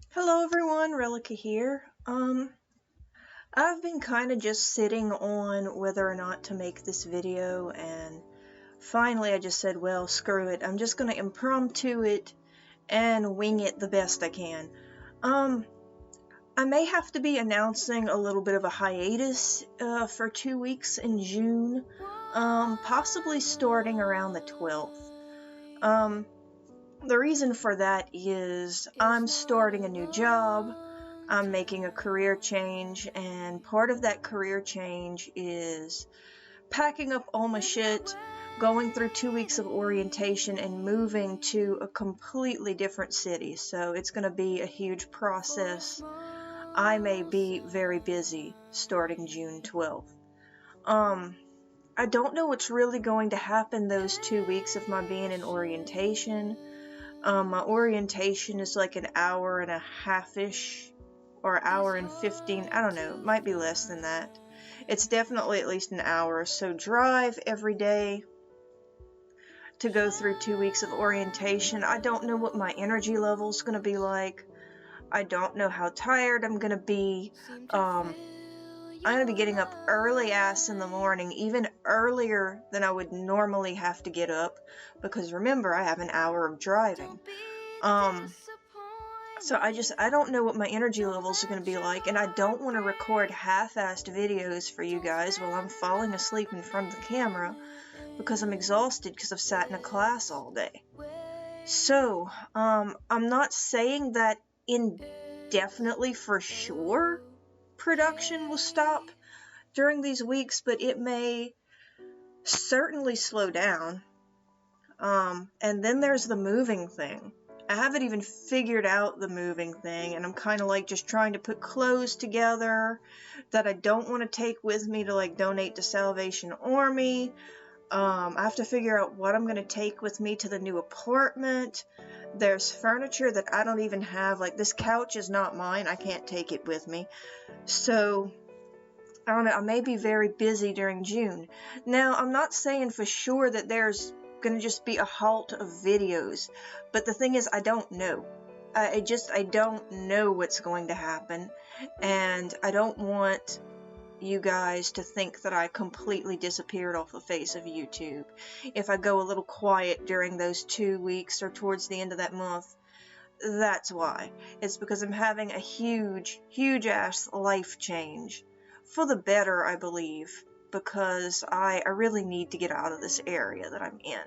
Hello everyone, Relica here. I've been kind of just sitting on whether or not to make this video, and finally I just said, well, screw it. I'm just gonna impromptu it and wing it the best I can. I may have to be announcing a little bit of a hiatus for 2 weeks in June, possibly starting around the 12th. The reason for that is I'm starting a new job, I'm making a career change, and part of that career change is packing up all my shit, going through 2 weeks of orientation, and moving to a completely different city. So it's going to be a huge process. I may be very busy starting June 12th. I don't know what's really going to happen those 2 weeks of my being in orientation. My orientation is like an hour and a half-ish, or hour and 15, I don't know, it might be less than that. It's definitely at least an hour, so drive every day to go through 2 weeks of orientation. I don't know what my energy level is going to be like. I don't know how tired I'm going to be. I'm going to be getting up early ass in the morning, even earlier than I would normally have to get up, because remember, I have an hour of driving. So I don't know what my energy levels are going to be like, and I don't want to record half-assed videos for you guys while I'm falling asleep in front of the camera, because I'm exhausted because I've sat in a class all day. So, I'm not saying that indefinitely for sure production will stop during these weeks, but it may certainly slow down. And then there's the moving thing. I haven't even figured out the moving thing, and I'm kind of like just trying to put clothes together that I don't want to take with me to like donate to Salvation Army. I have to figure out what I'm going to take with me to the new apartment. There's furniture that I don't even have. Like, this couch is not mine. I can't take it with me. So, I don't know. I may be very busy during June. Now, I'm not saying for sure that there's going to just be a halt of videos, but the thing is, I don't know. I don't know what's going to happen, and I don't want you guys to think that I completely disappeared off the face of YouTube. If I go a little quiet during those 2 weeks or towards the end of that month, that's why. It's because I'm having a huge ass life change. For the better, I believe, because I really need to get out of this area that I'm in.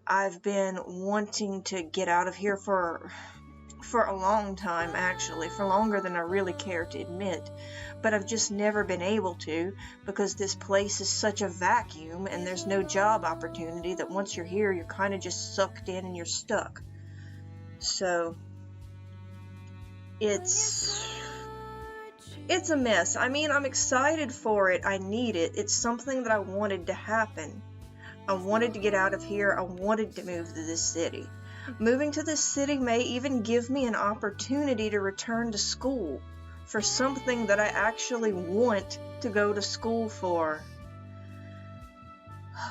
I've been wanting to get out of here for a long time, actually, for longer than I really care to admit, but I've just never been able to, because this place is such a vacuum and there's no job opportunity, that once you're here, you're kind of just sucked in and you're stuck. So it's a mess. I mean, I'm excited for it. I need it. It's something that I wanted to happen. I wanted to get out of here. I wanted to move to this city. Moving to this city may even give me an opportunity to return to school for something that I actually want to go to school for,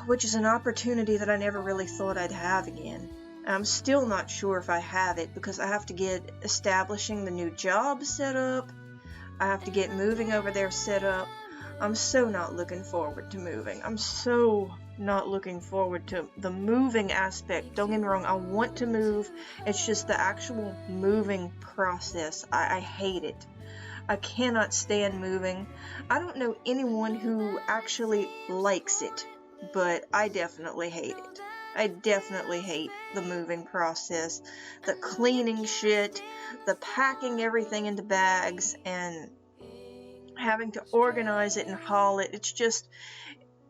which is an opportunity that I never really thought I'd have again. I'm still not sure if I have it, because I have to get establishing the new job set up. I have to get moving over there set up. I'm so not looking forward to moving. I'm so not looking forward to the moving aspect. Don't get me wrong, I want to move. It's just the actual moving process. I hate it. I cannot stand moving. I don't know anyone who actually likes it, but I definitely hate it. I definitely hate the moving process, the cleaning shit, the packing everything into bags, and having to organize it and haul it. It's just,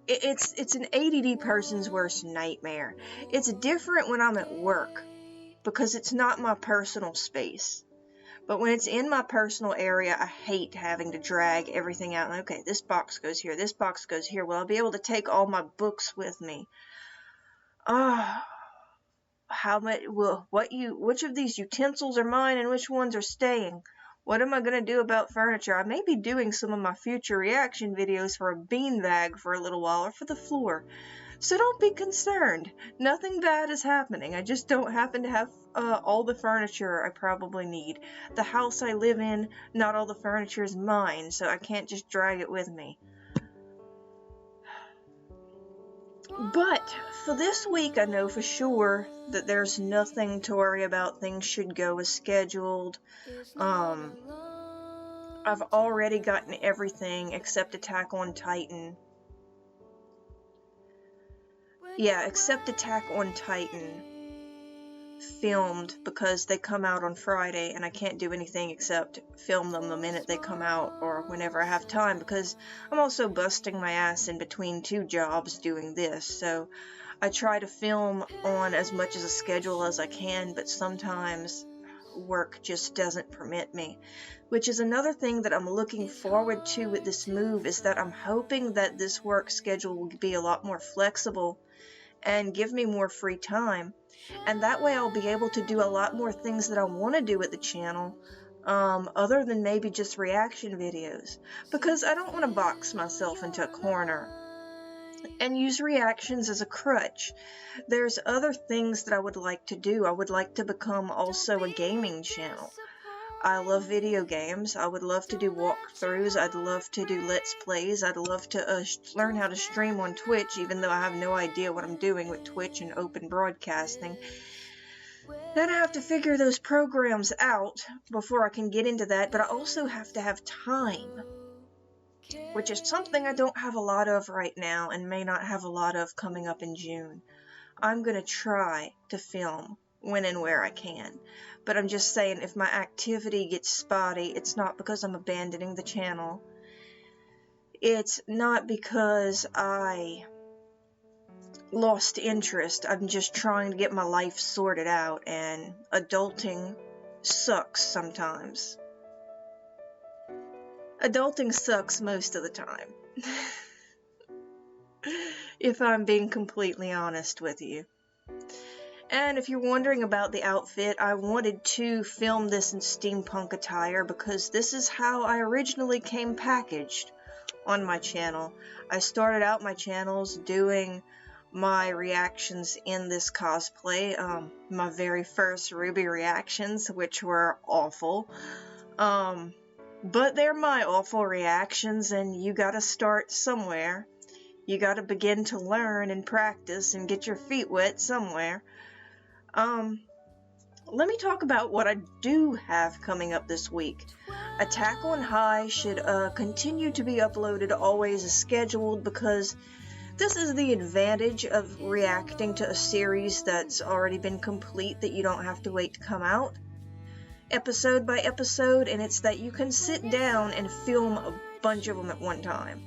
it's an ADD person's worst nightmare. It's different when I'm at work, because it's not my personal space. But when it's in my personal area, I hate having to drag everything out. Okay, this box goes here, this box goes here. Well, I'll be able to take all my books with me. How much? Well, which of these utensils are mine and which ones are staying? What am I going to do about furniture? I may be doing some of my future reaction videos for a beanbag for a little while, or for the floor. So don't be concerned. Nothing bad is happening. I just don't happen to have all the furniture I probably need. The house I live in, not all the furniture is mine, so I can't just drag it with me. But for this week, I know for sure that there's nothing to worry about. Things should go as scheduled. I've already gotten everything except Attack on Titan. Yeah, except Attack on Titan filmed, because they come out on Friday and I can't do anything except film them the minute they come out or whenever I have time, because I'm also busting my ass in between 2 jobs doing this. So I try to film on as much as a schedule as I can, but sometimes work just doesn't permit me. Which is another thing that I'm looking forward to with this move, is that I'm hoping that this work schedule will be a lot more flexible and give me more free time, and that way I'll be able to do a lot more things that I want to do at the channel, other than maybe just reaction videos, because I don't want to box myself into a corner and use reactions as a crutch. There's other things that I would like to do. I would like to become also a gaming channel. I love video games. I would love to do walkthroughs. I'd love to do Let's Plays. I'd love to learn how to stream on Twitch, even though I have no idea what I'm doing with Twitch and open broadcasting. Then I have to figure those programs out before I can get into that, but I also have to have time, which is something I don't have a lot of right now and may not have a lot of coming up in June. I'm going to try to film when and where I can. But I'm just saying, if my activity gets spotty, it's not because I'm abandoning the channel. It's not because I lost interest. I'm just trying to get my life sorted out, and adulting sucks sometimes. Adulting sucks most of the time. If I'm being completely honest with you. And if you're wondering about the outfit, I wanted to film this in steampunk attire because this is how I originally came packaged on my channel. I started out my channels doing my reactions in this cosplay, my very first Ruby reactions, which were awful. But they're my awful reactions, and you gotta start somewhere. You gotta begin to learn and practice and get your feet wet somewhere. Let me talk about what I do have coming up this week. Attack on High should continue to be uploaded always as scheduled, because this is the advantage of reacting to a series that's already been complete, that you don't have to wait to come out episode by episode, and it's that you can sit down and film a bunch of them at one time.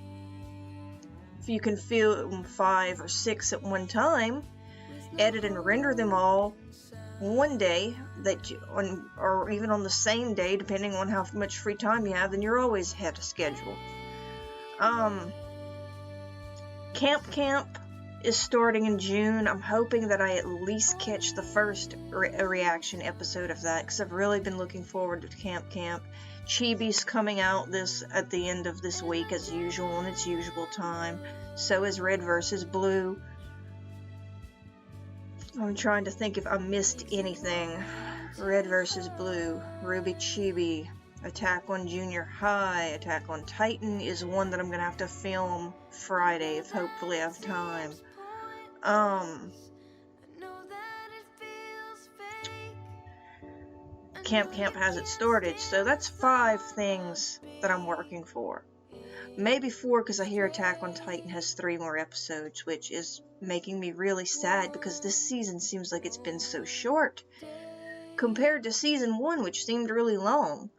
If you can film 5 or 6 at one time, edit and render them all one day, or even on the same day, depending on how much free time you have, then you're always ahead of schedule. Camp is starting in June. I'm hoping that I at least catch the first reaction episode of that, because I've really been looking forward to Camp. Chibi's coming out at the end of this week as usual, in its usual time. So is Red vs. Blue. I'm trying to think if I missed anything. Red vs. Blue, Ruby Chibi, Attack on Junior High, Attack on Titan is one that I'm gonna have to film Friday if hopefully I have time. Camp hasn't started, so that's 5 things that I'm working for. Maybe 4, because I hear Attack on Titan has 3 more episodes, which is making me really sad, because this season seems like it's been so short compared to season 1, which seemed really long.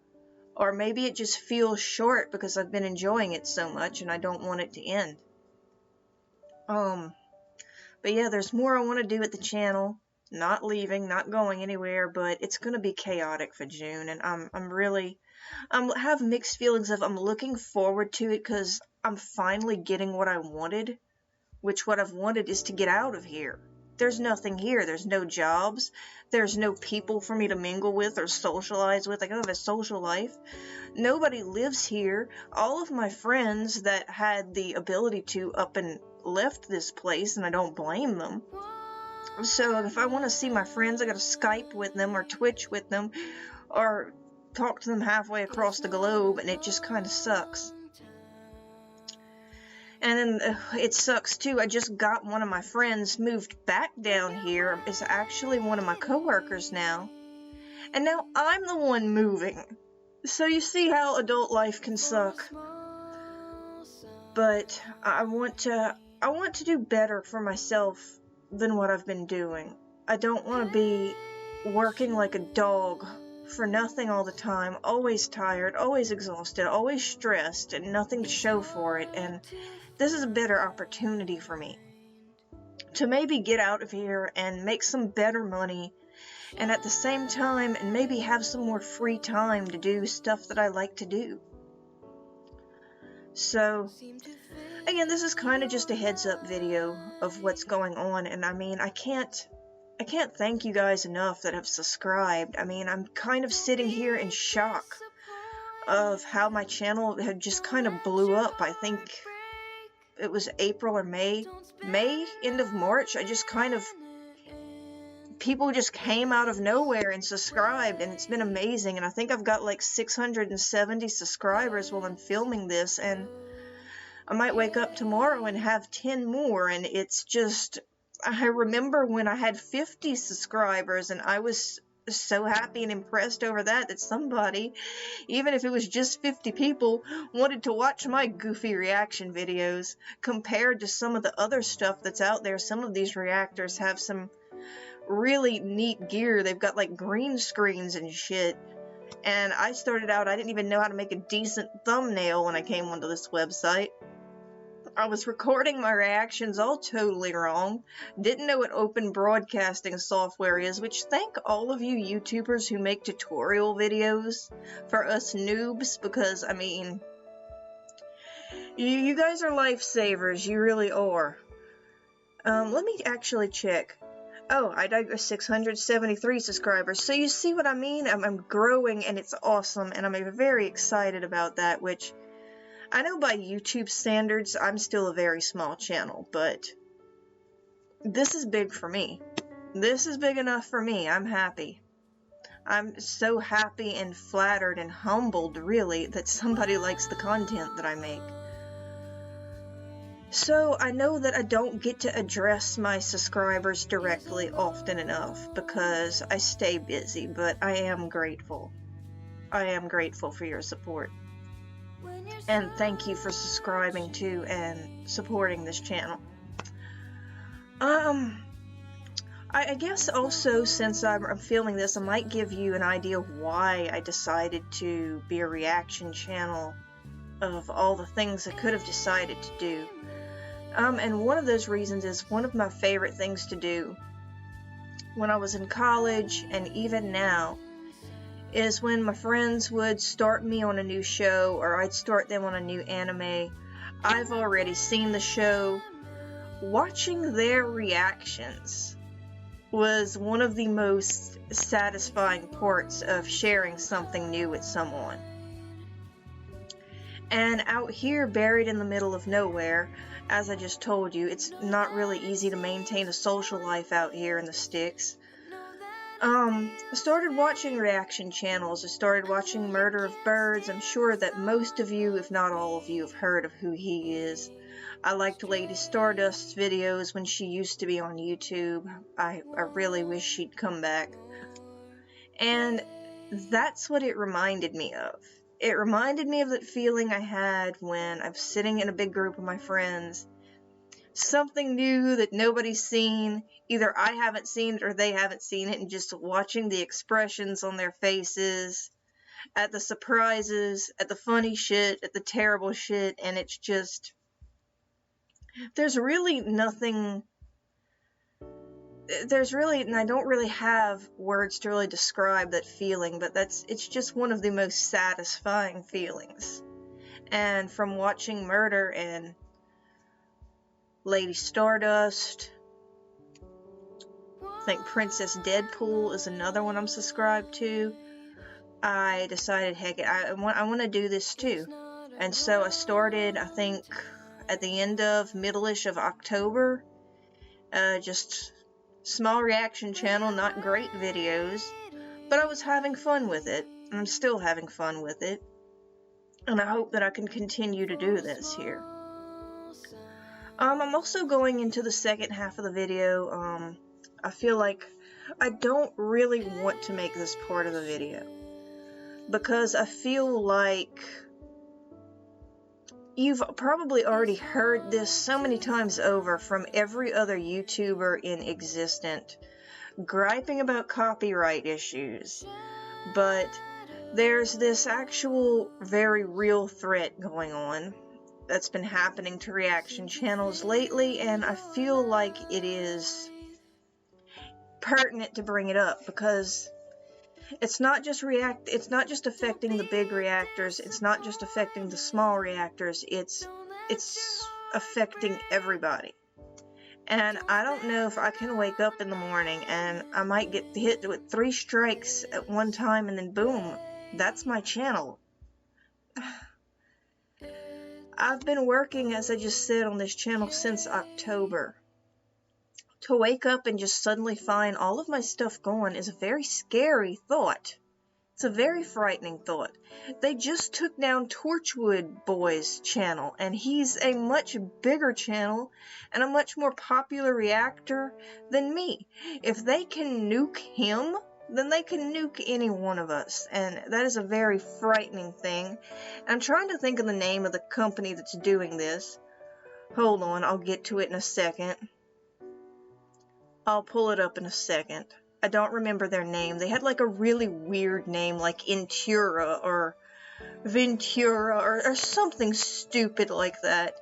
Or maybe it just feels short because I've been enjoying it so much and I don't want it to end. But yeah, there's more I want to do at the channel. Not leaving, not going anywhere, but it's going to be chaotic for June, and I have mixed feelings of I'm looking forward to it because I'm finally getting what I wanted, which what I've wanted is to get out of here. There's nothing here. There's no jobs. There's no people for me to mingle with or socialize with. I don't have a social life. Nobody lives here. All of my friends that had the ability to up and left this place, and I don't blame them. So if I want to see my friends, I gotta Skype with them or Twitch with them or talk to them halfway across the globe, and it just kind of sucks. And then it sucks too. I just got one of my friends moved back down here. It's actually one of my coworkers now. And now I'm the one moving. So you see how adult life can suck. But I want to do better for myself than what I've been doing. I don't want to be working like a dog for nothing all the time, always tired, always exhausted, always stressed, and nothing to show for it. And this is a better opportunity for me to maybe get out of here and make some better money, and at the same time, and maybe have some more free time to do stuff that I like to do. So, again, this is kind of just a heads up video of what's going on, and I mean, I can't thank you guys enough that have subscribed. I mean, I'm kind of sitting here in shock of how my channel had just kind of blew up. I think it was April or May, end of March. I just kind of, people just came out of nowhere and subscribed, and it's been amazing. And I think I've got like 670 subscribers while I'm filming this, and I might wake up tomorrow and have 10 more, and it's just, I remember when I had 50 subscribers, and I was so happy and impressed over that somebody, even if it was just 50 people, wanted to watch my goofy reaction videos compared to some of the other stuff that's out there. Some of these reactors have some really neat gear. They've got like green screens and shit. And I started out, I didn't even know how to make a decent thumbnail when I came onto this website. I was recording my reactions all totally wrong. Didn't know what open broadcasting software is, which thank all of you YouTubers who make tutorial videos for us noobs, because, I mean, you guys are lifesavers. You really are. Let me actually check. Oh, I digress, 673 subscribers. So you see what I mean? I'm growing, and it's awesome, and I'm very excited about that, which I know by YouTube standards, I'm still a very small channel, but this is big for me. This is big enough for me. I'm happy. I'm so happy and flattered and humbled, really, that somebody likes the content that I make. So I know that I don't get to address my subscribers directly often enough because I stay busy, but I am grateful. I am grateful for your support. And thank you for subscribing to and supporting this channel. I guess also, since I'm filming this, I might give you an idea why I decided to be a reaction channel of all the things I could have decided to do. And one of those reasons is one of my favorite things to do when I was in college and even now is when my friends would start me on a new show or I'd start them on a new anime. I've already seen the show. Watching their reactions was one of the most satisfying parts of sharing something new with someone. And out here, buried in the middle of nowhere, as I just told you, it's not really easy to maintain a social life out here in the sticks. I started watching reaction channels. I started watching Murder of Birds. I'm sure that most of you, if not all of you, have heard of who he is. I liked Lady Stardust's videos when she used to be on YouTube. I really wish she'd come back. And that's what it reminded me of. It reminded me of that feeling I had when I'm sitting in a big group of my friends. Something new that nobody's seen. Either I haven't seen it or they haven't seen it, and just watching the expressions on their faces, at the surprises, at the funny shit, at the terrible shit, and it's just, there's really nothing, and I don't really have words to really describe that feeling, but it's just one of the most satisfying feelings. And from watching Murder and Lady Stardust, I think Princess Deadpool is another one I'm subscribed to. I decided, heck, I want to do this too. And so I started, I think, at the end of, middle-ish of October. Just small reaction channel, not great videos. But I was having fun with it. And I'm still having fun with it. And I hope that I can continue to do this here. I'm also going into the second half of the video. I feel like I don't really want to make this part of the video, because I feel like you've probably already heard this so many times over from every other YouTuber in existence, griping about copyright issues, but there's this actual very real threat going on that's been happening to reaction channels lately, and I feel like it is pertinent to bring it up, because it's not just affecting the big reactors, it's not just affecting the small reactors, it's affecting everybody. And I don't know if I can wake up in the morning and I might get hit with 3 strikes at one time, and then boom, that's my channel. I've been working, as I just said, on this channel since October. To wake up and just suddenly find all of my stuff gone is a very scary thought. It's a very frightening thought. They just took down Torchwood Boy's channel, and he's a much bigger channel and a much more popular reactor than me. If they can nuke him, then they can nuke any one of us, and that is a very frightening thing. I'm trying to think of the name of the company that's doing this. Hold on, I'll get to it in a second. I'll pull it up in a second. I don't remember their name. They had like a really weird name, like Intura or Ventura or something stupid like that.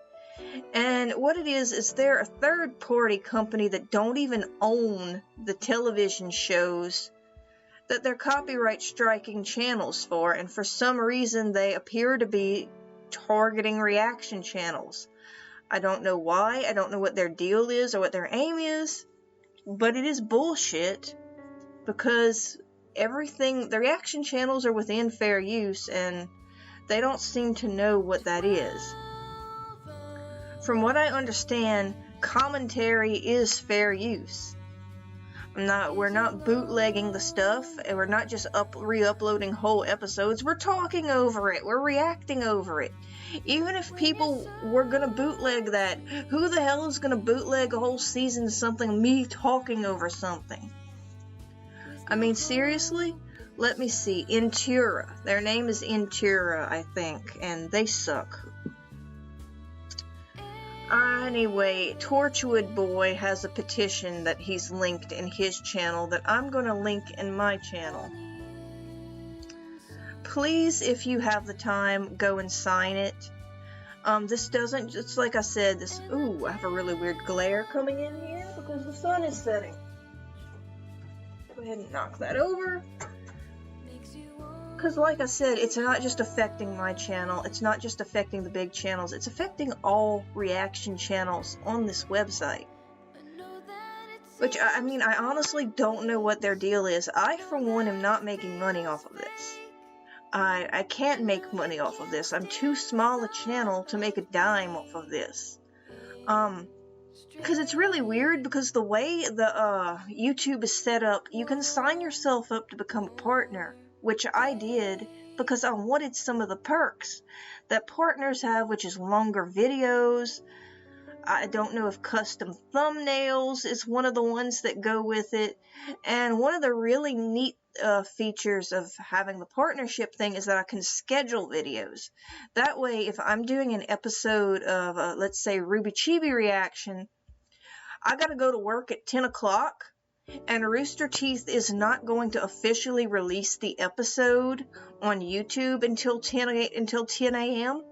And what it is they're a third-party company that don't even own the television shows that they're copyright striking channels for, and for some reason they appear to be targeting reaction channels. I don't know why, I don't know what their deal is or what their aim is, but it is bullshit, because the reaction channels are within fair use, and they don't seem to know what that is. From what I understand, commentary is fair use. We're not bootlegging the stuff, and we're not just re-uploading whole episodes. We're talking over it. We're reacting over it. Even if people were gonna bootleg that, who the hell is gonna bootleg a whole season of something, me talking over something? I mean, seriously? Let me see. Intura. Their name is Intura, I think, and they suck. Anyway, Torchwood Boy has a petition that he's linked in his channel that I'm going to link in my channel. Please, if you have the time, go and sign it. This doesn't, it's like I said, ooh, I have a really weird glare coming in here because the sun is setting. Go ahead and knock that over. Because like I said, it's not just affecting my channel, it's not just affecting the big channels, it's affecting all reaction channels on this website. Which, I mean, I honestly don't know what their deal is. I, for one, am not making money off of this. I can't make money off of this. I'm too small a channel to make a dime off of this. Because it's really weird, because the way the YouTube is set up, you can sign yourself up to become a partner, which I did because I wanted some of the perks that partners have, which is longer videos. I don't know if custom thumbnails is one of the ones that go with it. And one of the really neat features of having the partnership thing is that I can schedule videos. That way, if I'm doing an episode of, let's say, Ruby Chibi reaction, I gotta go to work at 10 o'clock. And Rooster Teeth is not going to officially release the episode on YouTube until 10 a.m.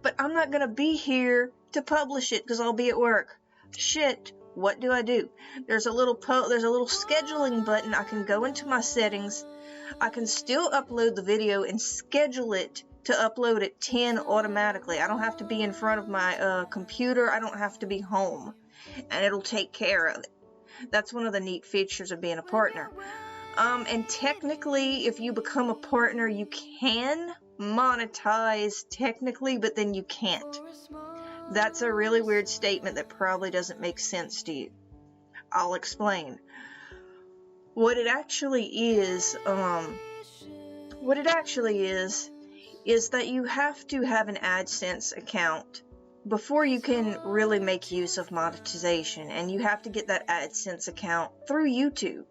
But I'm not going to be here to publish it because I'll be at work. Shit, what do? There's a little scheduling button. I can go into my settings. I can still upload the video and schedule it to upload at 10 automatically. I don't have to be in front of my computer. I don't have to be home. And it'll take care of it. That's one of the neat features of being a partner. And technically, if you become a partner, you can monetize technically, but then you can't. That's a really weird statement that probably doesn't make sense to you. I'll explain. What it actually is that you have to have an AdSense account before you can really make use of monetization, and you have to get that AdSense account through YouTube.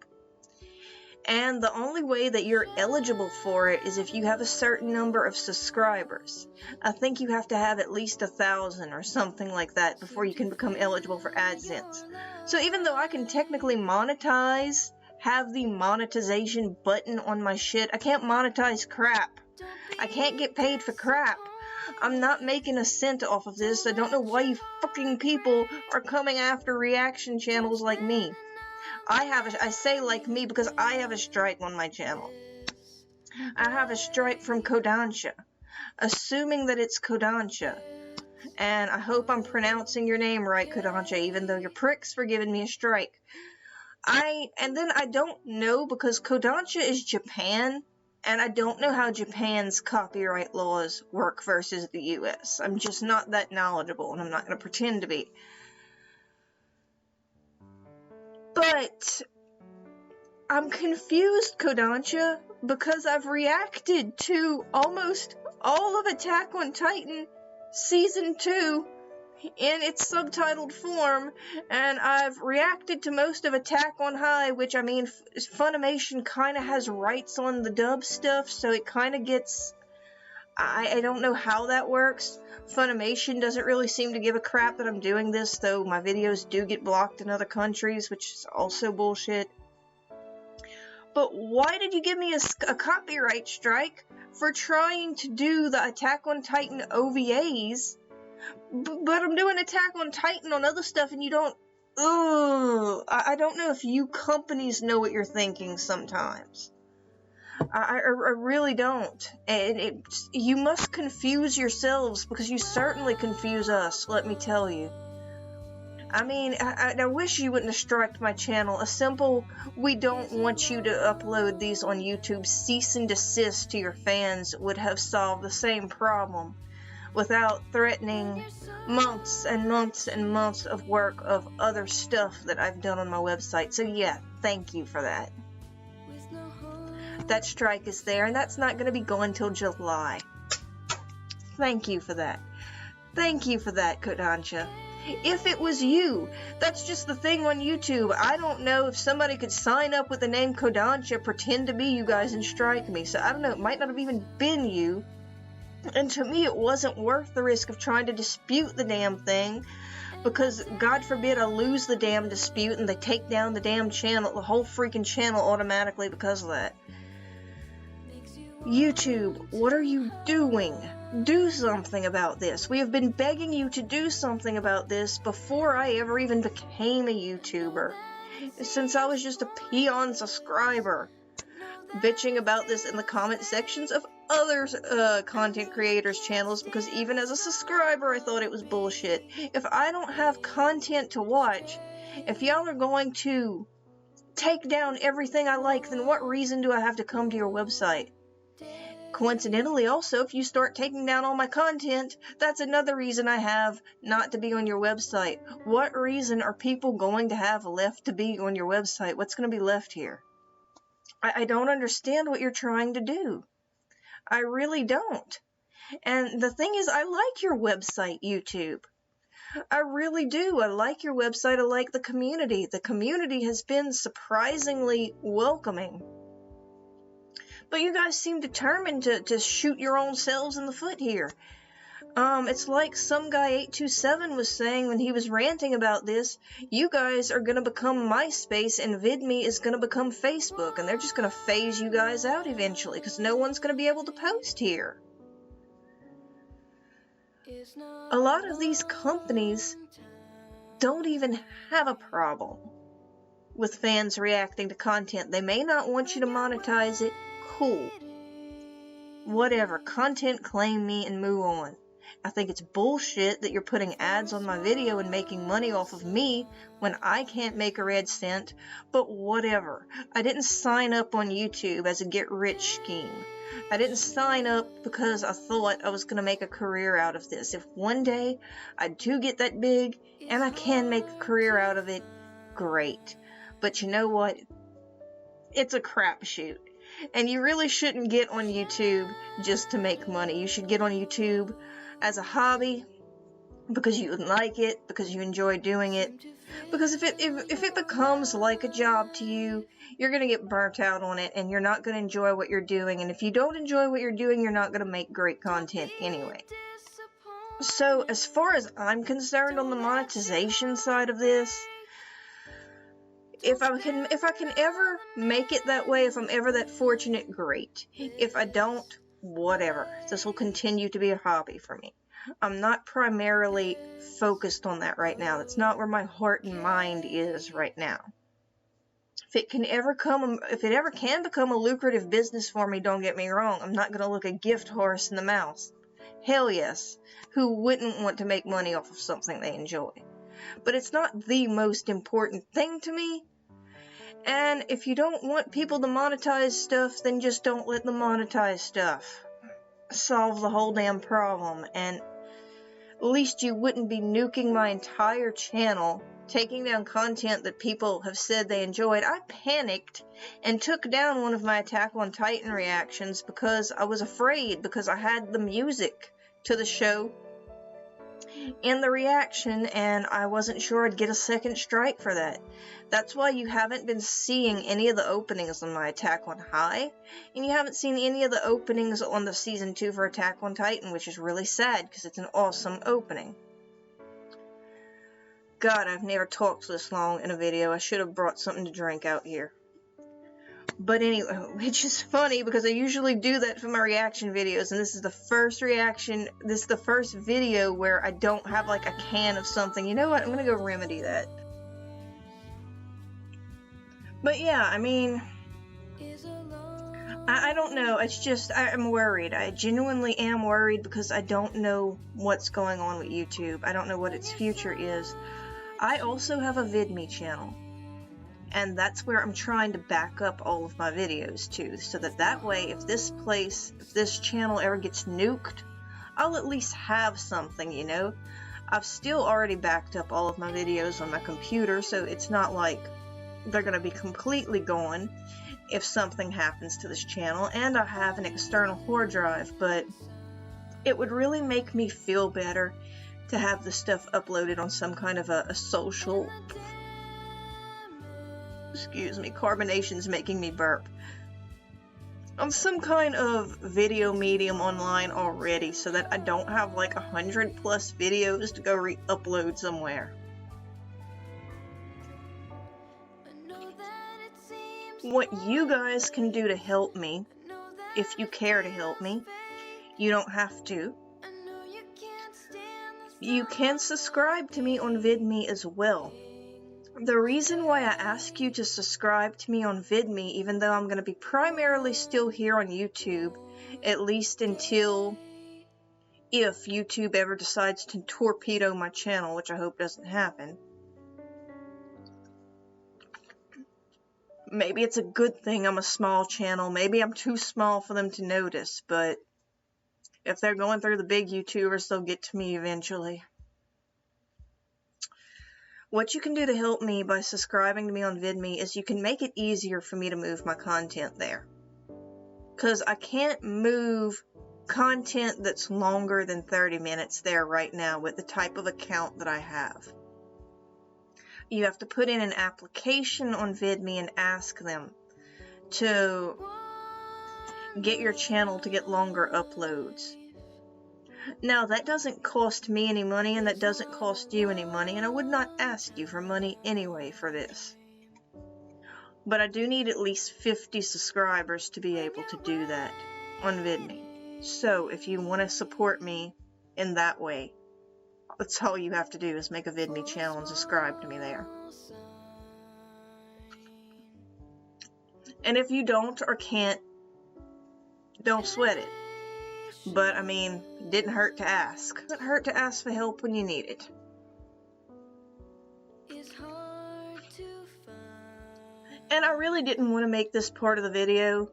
And the only way that you're eligible for it is if you have a certain number of subscribers. I think you have to have at least 1,000 or something like that before you can become eligible for AdSense. So even though I can technically monetize, have the monetization button on my shit, I can't monetize crap. I can't get paid for crap. I'm not making a cent off of this. I don't know why you fucking people are coming after reaction channels like me. I say like me because I have a strike on my channel. I have a strike from Kodansha. Assuming that it's Kodansha. And I hope I'm pronouncing your name right, Kodansha, even though you're pricks for giving me a strike. And then I don't know, because Kodansha is Japan, and I don't know how Japan's copyright laws work versus the US. I'm just not that knowledgeable, and I'm not going to pretend to be. But I'm confused, Kodansha, because I've reacted to almost all of Attack on Titan Season 2 in its subtitled form, and I've reacted to most of Attack on High, which, I mean, Funimation kind of has rights on the dub stuff, so it kind of gets... I don't know how that works. Funimation doesn't really seem to give a crap that I'm doing this, though my videos do get blocked in other countries, which is also bullshit. But why did you give me a copyright strike for trying to do the Attack on Titan OVAs? But I'm doing Attack on Titan on other stuff, and you don't... Ugh. I don't know if you companies know what you're thinking sometimes. I really don't. And you must confuse yourselves, because you certainly confuse us, let me tell you. I mean, I wish you wouldn't have striked my channel. A simple, we don't want you to upload these on YouTube, cease and desist to your fans would have solved the same problem, without threatening months and months and months of work of other stuff that I've done on my website. So yeah, thank you for that. That strike is there, and that's not going to be going till July. Thank you for that. Thank you for that, Kodansha. If it was you, that's just the thing on YouTube. I don't know if somebody could sign up with the name Kodansha, pretend to be you guys, and strike me. So I don't know, it might not have even been you. And to me, it wasn't worth the risk of trying to dispute the damn thing, because God forbid I lose the damn dispute and they take down the damn channel, the whole freaking channel automatically because of that. YouTube, what are you doing? Do something about this. We have been begging you to do something about this before I ever even became a YouTuber. Since I was just a peon subscriber. Bitching about this in the comment sections of other content creators' channels, because even as a subscriber I thought it was bullshit. If I don't have content to watch, if y'all are going to take down everything I like, then what reason do I have to come to your website? Coincidentally, also, if you start taking down all my content, that's another reason I have not to be on your website. What reason are people going to have left to be on your website? What's going to be left here? I don't understand what you're trying to do. I really don't. And the thing is, I like your website, YouTube. I really do. I like your website. I like the community. The community has been surprisingly welcoming. But you guys seem determined to shoot your own selves in the foot here. It's like some guy 827 was saying when he was ranting about this, you guys are going to become MySpace and VidMe is going to become Facebook, and they're just going to phase you guys out eventually because no one's going to be able to post here. A lot of these companies don't even have a problem with fans reacting to content. They may not want you to monetize it. Cool. Whatever. Content claim me and move on. I think it's bullshit that you're putting ads on my video and making money off of me when I can't make a red cent, but whatever. I didn't sign up on YouTube as a get-rich scheme. I didn't sign up because I thought I was going to make a career out of this. If one day I do get that big and I can make a career out of it, great. But you know what? It's a crapshoot. And you really shouldn't get on YouTube just to make money. You should get on YouTube as a hobby because you like it, because you enjoy doing it. Because if it becomes like a job to you, you're going to get burnt out on it and you're not going to enjoy what you're doing. And if you don't enjoy what you're doing, you're not going to make great content anyway. So as far as I'm concerned on the monetization side of this, if I can ever make it that way, if I'm ever that fortunate, great. If I don't, whatever. This will continue to be a hobby for me. I'm not primarily focused on that right now. That's not where my heart and mind is right now. If it ever can become a lucrative business for me, don't get me wrong, I'm not going to look a gift horse in the mouth. Hell yes. Who wouldn't want to make money off of something they enjoy? But it's not the most important thing to me. And if you don't want people to monetize stuff, then just don't let them monetize stuff. Solve the whole damn problem, and at least you wouldn't be nuking my entire channel, taking down content that people have said they enjoyed. I panicked and took down one of my Attack on Titan reactions because I was afraid, because I had the music to the show in the reaction, and I wasn't sure I'd get a second strike for that. That's why you haven't been seeing any of the openings on my Attack on High, and you haven't seen any of the openings on the Season 2 for Attack on Titan, which is really sad, because it's an awesome opening. God, I've never talked this long in a video. I should have brought something to drink out here. But anyway, which is funny because I usually do that for my reaction videos, and this is the first video where I don't have like a can of something. You know what? I'm gonna go remedy that. But yeah, I mean, I don't know. It's just, I'm worried. I genuinely am worried because I don't know what's going on with YouTube. I don't know what its future is. I also have a VidMe channel. And that's where I'm trying to back up all of my videos to, so that way, if this channel ever gets nuked, I'll at least have something, you know? I've still already backed up all of my videos on my computer, so it's not like they're gonna be completely gone if something happens to this channel, and I have an external hard drive, but it would really make me feel better to have the stuff uploaded on some kind of a social... Excuse me, carbonation's making me burp. On some kind of video medium online already, so that I don't have like 100+ videos to go re-upload somewhere. What you guys can do to help me, if you care to help me, you don't have to. You can subscribe to me on VidMe as well. The reason why I ask you to subscribe to me on VidMe, even though I'm going to be primarily still here on YouTube, at least until if YouTube ever decides to torpedo my channel, which I hope doesn't happen. Maybe it's a good thing I'm a small channel, maybe I'm too small for them to notice, but if they're going through the big YouTubers, they'll get to me eventually. What you can do to help me by subscribing to me on VidMe is you can make it easier for me to move my content there. Because I can't move content that's longer than 30 minutes there right now with the type of account that I have. You have to put in an application on VidMe and ask them to get your channel to get longer uploads. Now, that doesn't cost me any money, and that doesn't cost you any money, and I would not ask you for money anyway for this. But I do need at least 50 subscribers to be able to do that on VidMe. So, if you want to support me in that way, that's all you have to do is make a VidMe channel and subscribe to me there. And if you don't or can't, don't sweat it. But, I mean, it didn't hurt to ask. It doesn't hurt to ask for help when you need it. And I really didn't want to make this part of the video.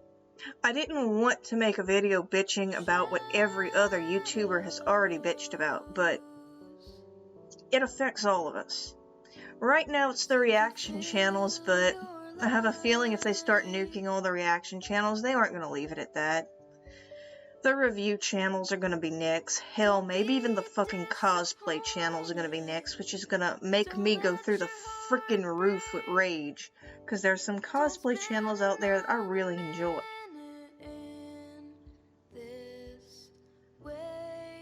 I didn't want to make a video bitching about what every other YouTuber has already bitched about, but it affects all of us. Right now it's the reaction channels, but I have a feeling if they start nuking all the reaction channels, they aren't going to leave it at that. The review channels are going to be next. Hell, maybe even the fucking cosplay channels are going to be next, which is going to make me go through the freaking roof with rage. Because there's some cosplay channels out there that I really enjoy.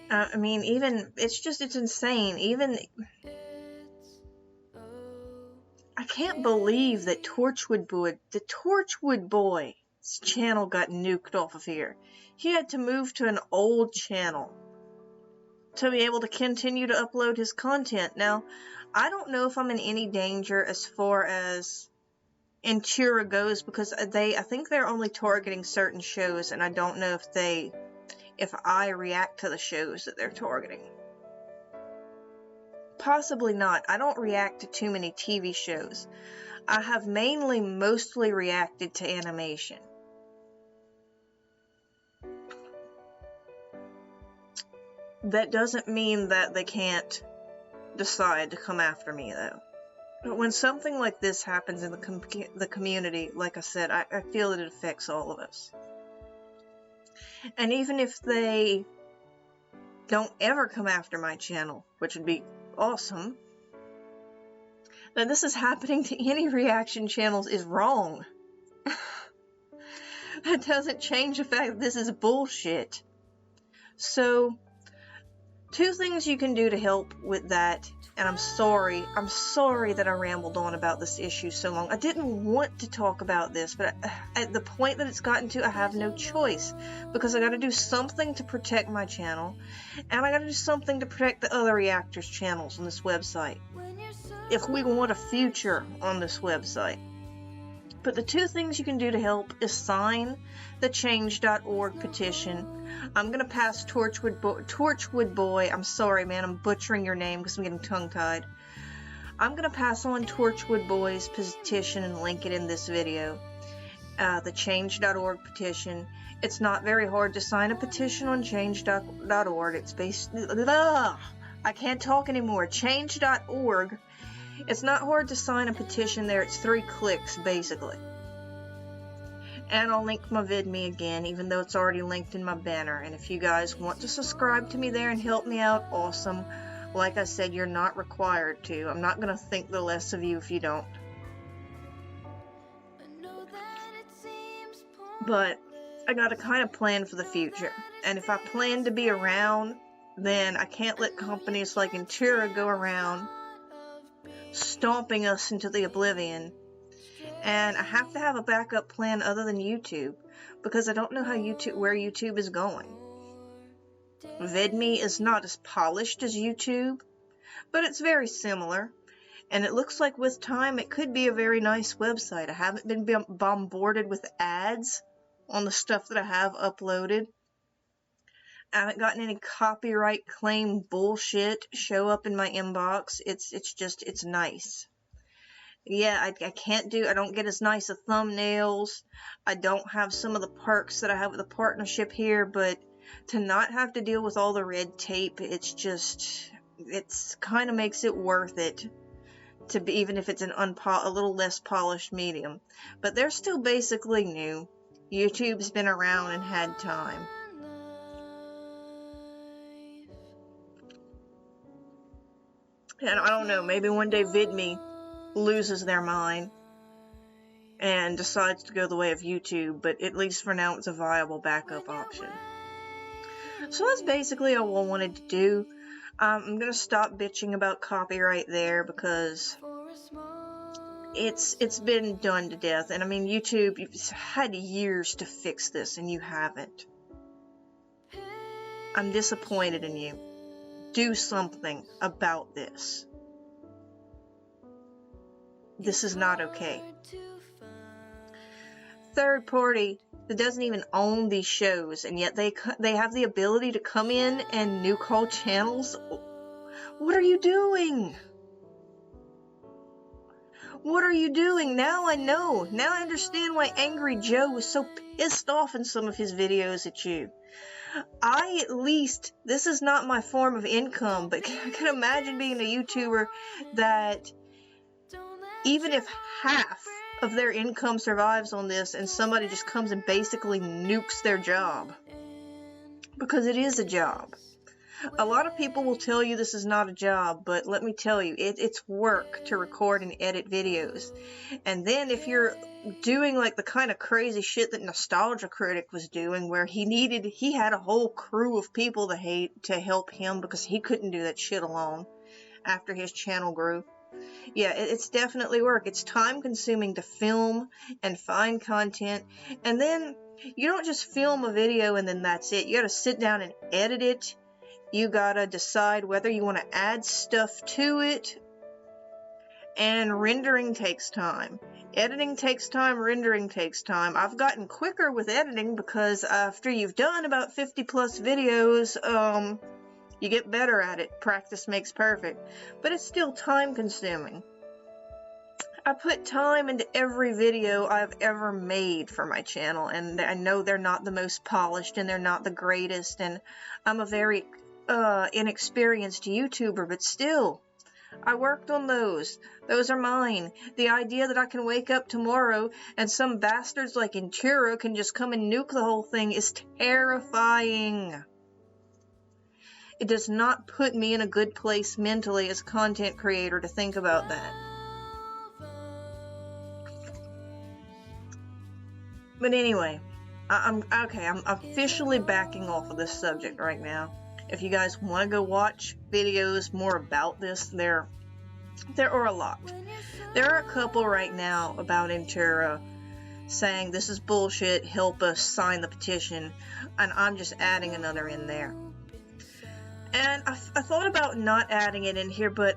I mean, even, it's insane. Even, I can't believe that the Torchwood Boy's channel got nuked off of here. He had to move to an old channel to be able to continue to upload his content. Now, I don't know if I'm in any danger as far as Intura goes, because I think they're only targeting certain shows, and I don't know if I react to the shows that they're targeting. Possibly not. I don't react to too many TV shows. I have mostly reacted to animation. That doesn't mean that they can't decide to come after me, though. But when something like this happens in the community, like I said, I feel that it affects all of us. And even if they don't ever come after my channel, which would be awesome, that this is happening to any reaction channels is wrong. That doesn't change the fact that this is bullshit. So, 2 things you can do to help with that, and I'm sorry that I rambled on about this issue so long. I didn't want to talk about this, but at the point that it's gotten to, I have no choice, because I gotta do something to protect my channel, and I gotta do something to protect the other reactors' channels on this website, if we want a future on this website. But the 2 things you can do to help is sign the change.org petition. I'm going to pass Torchwood Boy. I'm sorry, man. I'm butchering your name because I'm getting tongue-tied. I'm going to pass on Torchwood Boy's petition and link it in this video. The change.org petition. It's not very hard to sign a petition on change.org. It's based... I can't talk anymore. Change.org. It's not hard to sign a petition there. It's 3 clicks, basically. And I'll link my VidMe again, even though it's already linked in my banner. And if you guys want to subscribe to me there and help me out, awesome. Like I said, you're not required to. I'm not going to think the less of you if you don't. But I got to kind of plan for the future. And if I plan to be around, then I can't let companies like Intura go around stomping us into the oblivion. And I have to have a backup plan other than YouTube, because I don't know where YouTube is going. VidMe is not as polished as YouTube, but it's very similar, and it looks like with time it could be a very nice website. I haven't been bombarded with ads on the stuff that I have uploaded. I haven't gotten any copyright claim bullshit show up in my inbox. It's nice. Yeah, I don't get as nice of thumbnails. I don't have some of the perks that I have with the partnership here, but to not have to deal with all the red tape, it's kind of makes it worth it, to be, even if it's a little less polished medium. But they're still basically new. YouTube's been around and had time. And I don't know, maybe one day VidMe loses their mind and decides to go the way of YouTube, but at least for now it's a viable backup option. So that's basically all I wanted to do. I'm going to stop bitching about copyright there, because it's been done to death. And I mean, YouTube, you've had years to fix this and you haven't. I'm disappointed in you. Do something about this. This is not okay. Third party that doesn't even own these shows, and yet they have the ability to come in and nuke all channels? What are you doing? What are you doing? Now I know. Now I understand why Angry Joe was so pissed off in some of his videos at you. At least, this is not my form of income, but I can imagine being a YouTuber that even if half of their income survives on this and somebody just comes and basically nukes their job. Because it is a job. A lot of people will tell you this is not a job, but let me tell you, it's work to record and edit videos. And then if you're doing like the kind of crazy shit that Nostalgia Critic was doing, where he had a whole crew of people to help him because he couldn't do that shit alone after his channel grew. Yeah, it's definitely work. It's time consuming to film and find content, and then you don't just film a video and then that's it. You gotta sit down and edit it. You gotta decide whether you want to add stuff to it, and rendering takes time. Editing takes time, rendering takes time. I've gotten quicker with editing because after you've done about 50 plus videos, you get better at it. Practice makes perfect. But it's still time consuming. I put time into every video I've ever made for my channel, and I know they're not the most polished and they're not the greatest, and I'm a very inexperienced YouTuber, but still, I worked on those. Those are mine. The idea that I can wake up tomorrow and some bastards like Intura can just come and nuke the whole thing is terrifying. It does not put me in a good place mentally as a content creator to think about that. But anyway, I'm officially backing off of this subject right now. If you guys want to go watch videos more about this, there are a lot. There are a couple right now about Intura saying this is bullshit, help us sign the petition, and I'm just adding another in there. And I thought about not adding it in here, but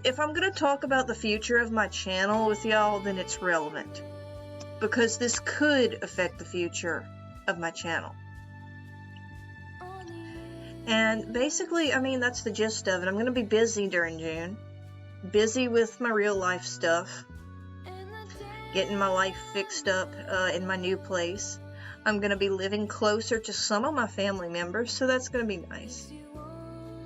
if I'm going to talk about the future of my channel with y'all, then it's relevant. Because this could affect the future of my channel. And basically, I mean, that's the gist of it. I'm going to be busy during June. Busy with my real life stuff. Getting my life fixed up in my new place. I'm going to be living closer to some of my family members, so that's going to be nice.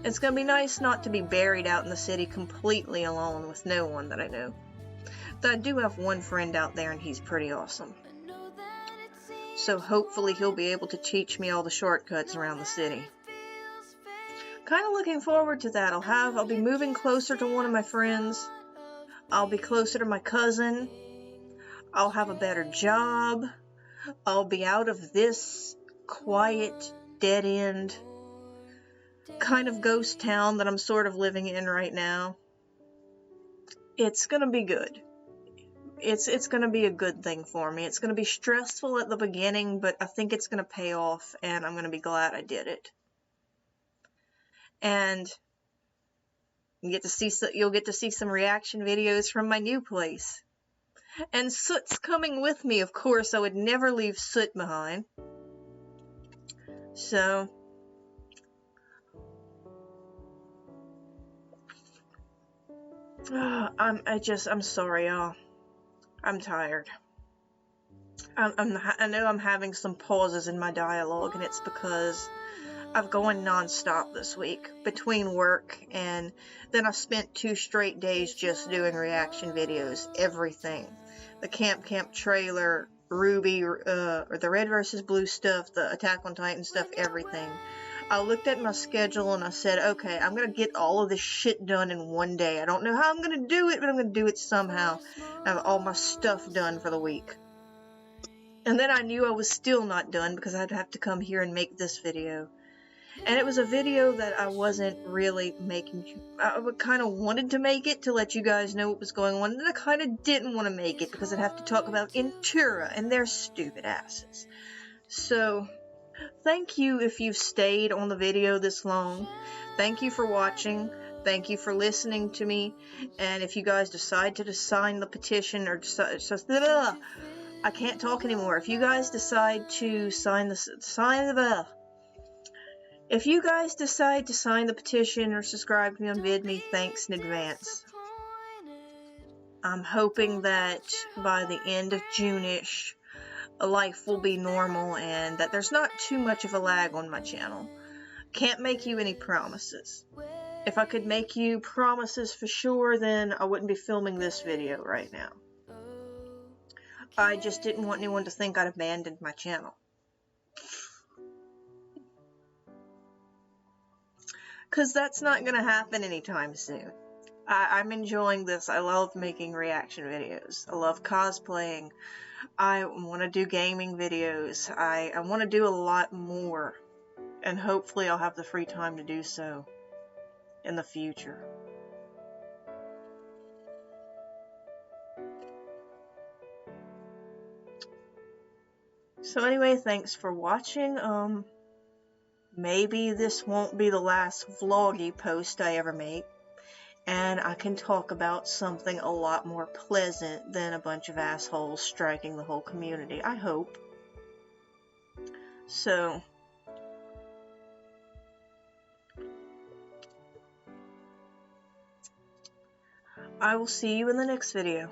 It's going to be nice not to be buried out in the city completely alone with no one that I know. Though I do have one friend out there and he's pretty awesome. So hopefully he'll be able to teach me all the shortcuts around the city. Kind of looking forward to that. I'll be moving closer to one of my friends. I'll be closer to my cousin. I'll have a better job. I'll be out of this quiet, dead-end kind of ghost town that I'm sort of living in right now. It's gonna be good. It's gonna be a good thing for me. It's gonna be stressful at the beginning, but I think it's gonna pay off, and I'm gonna be glad I did it. And you'll get to see some reaction videos from my new place. And Soot's coming with me, of course. I would never leave Soot behind. So I'm sorry, y'all. I'm tired. I know I'm having some pauses in my dialogue, and it's because I've gone non-stop this week between work, and then I spent 2 straight days just doing reaction videos. Everything. The Camp trailer, Ruby, or the Red vs. Blue stuff, the Attack on Titan stuff, everything. I looked at my schedule and I said, okay, I'm going to get all of this shit done in one day. I don't know how I'm going to do it, but I'm going to do it somehow. I have all my stuff done for the week. And then I knew I was still not done because I'd have to come here and make this video. And it was a video that I wasn't really making. I kind of wanted to make it to let you guys know what was going on, and I kind of didn't want to make it because I'd have to talk about Intura and their stupid asses. So, thank you if you've stayed on the video this long. Thank you for watching. Thank you for listening to me. And if you guys decide to sign the petition or I can't talk anymore. If you guys decide to sign the petition or subscribe to me on VidMe, thanks in advance. I'm hoping that by the end of June-ish, life will be normal and that there's not too much of a lag on my channel. Can't make you any promises. If I could make you promises for sure, then I wouldn't be filming this video right now. I just didn't want anyone to think I'd abandoned my channel. Because that's not going to happen anytime soon. I'm enjoying this. I love making reaction videos. I love cosplaying. I want to do gaming videos. I want to do a lot more. And hopefully I'll have the free time to do so in the future. So anyway, thanks for watching. Maybe this won't be the last vloggy post I ever make, and I can talk about something a lot more pleasant than a bunch of assholes striking the whole community. I hope. So, I will see you in the next video.